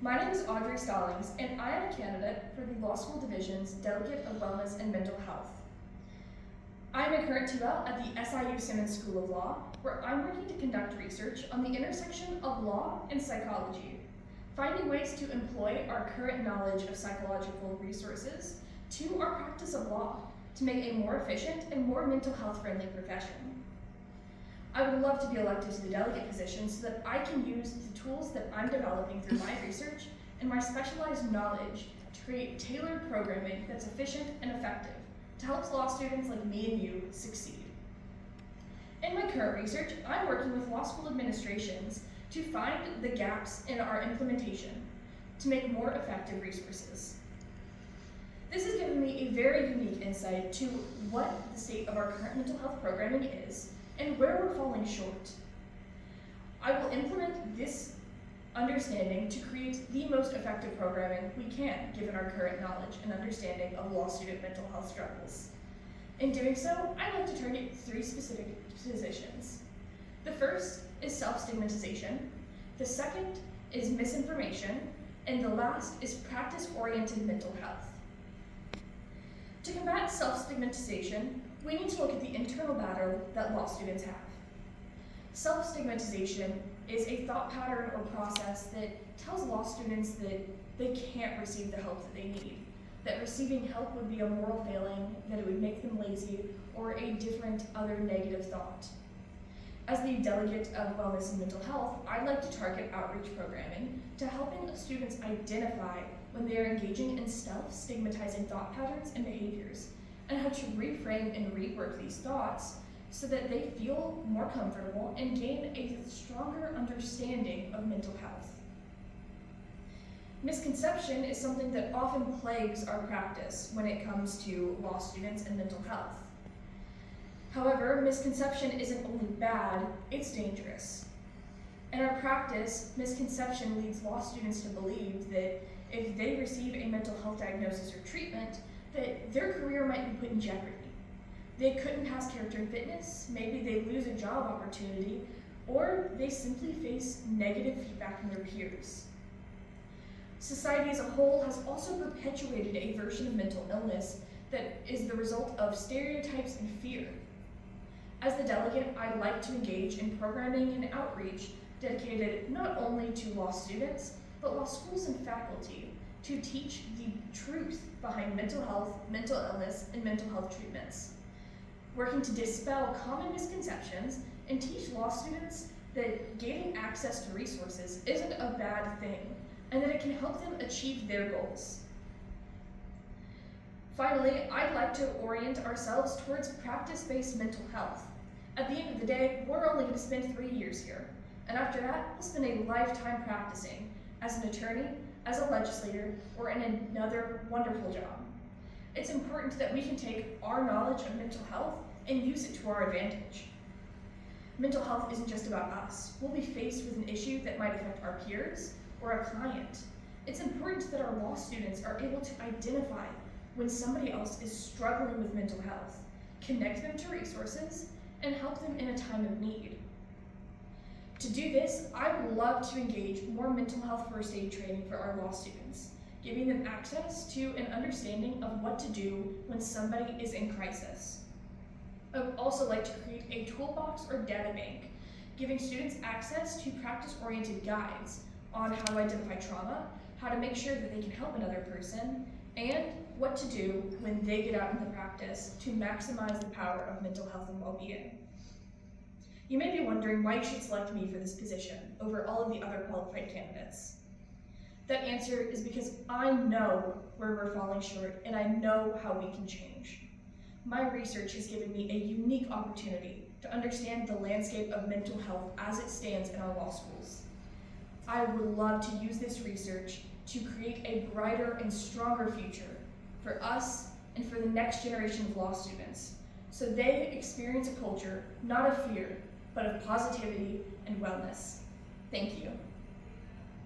My name is Audrey Stallings, and I am a candidate for the Law School Division's Delegate of Wellness and Mental Health. I am a current 2L at the SIU Simmons School of Law, where I'm working to conduct research on the intersection of law and psychology, finding ways to employ our current knowledge of psychological resources to our practice of law to make a more efficient and more mental health friendly profession. I would love to be elected to the delegate position so that I can use the tools that I'm developing through my research and my specialized knowledge to create tailored programming that's efficient and effective to help law students like me and you succeed. In my current research, I'm working with law school administrations to find the gaps in our implementation to make more effective resources. This has given me a very unique insight to what the state of our current mental health programming is and where we're falling short. I will implement this understanding to create the most effective programming we can, given our current knowledge and understanding of law student mental health struggles. In doing so, I'd like to target 3 specific positions. The first is self-stigmatization, the second is misinformation, and the last is practice-oriented mental health. To combat self-stigmatization, we need to look at the internal battle that law students have. Self-stigmatization is a thought pattern or process that tells law students that they can't receive the help that they need, that receiving help would be a moral failing, that it would make them lazy, or a different other negative thought. As the Delegate of Wellness and Mental Health, I'd like to target outreach programming to helping students identify when they are engaging in self-stigmatizing thought patterns and behaviors, and how to reframe and rework these thoughts so that they feel more comfortable and gain a stronger understanding of mental health. Misconception is something that often plagues our practice when it comes to law students and mental health. However, misconception isn't only bad, it's dangerous. In our practice, misconception leads law students to believe that if they receive a mental health diagnosis or treatment, that their career might be put in jeopardy. They couldn't pass character and fitness, maybe they lose a job opportunity, or they simply face negative feedback from their peers. Society as a whole has also perpetuated a version of mental illness that is the result of stereotypes and fear. As the delegate, I'd like to engage in programming and outreach dedicated not only to law students, but law schools and faculty to teach the truth behind mental health, mental illness, and mental health treatments. Working to dispel common misconceptions and teach law students that gaining access to resources isn't a bad thing, and that it can help them achieve their goals. Finally, I'd like to orient ourselves towards practice-based mental health. At the end of the day, we're only going to spend 3 years here, and after that, we'll spend a lifetime practicing as an attorney, as a legislator, or in another wonderful job. It's important that we can take our knowledge of mental health and use it to our advantage. Mental health isn't just about us. We'll be faced with an issue that might affect our peers or a client. It's important that our law students are able to identify when somebody else is struggling with mental health, connect them to resources, and help them in a time of need. To do this, I would love to engage more mental health first aid training for our law students, giving them access to an understanding of what to do when somebody is in crisis. I would also like to create a toolbox or data bank, giving students access to practice-oriented guides on how to identify trauma, how to make sure that they can help another person, and what to do when they get out into practice to maximize the power of mental health and well-being. You may be wondering why you should select me for this position over all of the other qualified candidates. That answer is because I know where we're falling short and I know how we can change. My research has given me a unique opportunity to understand the landscape of mental health as it stands in our law schools. I would love to use this research to create a brighter and stronger future for us and for the next generation of law students, so they experience a culture not of fear, but of positivity and wellness. Thank you.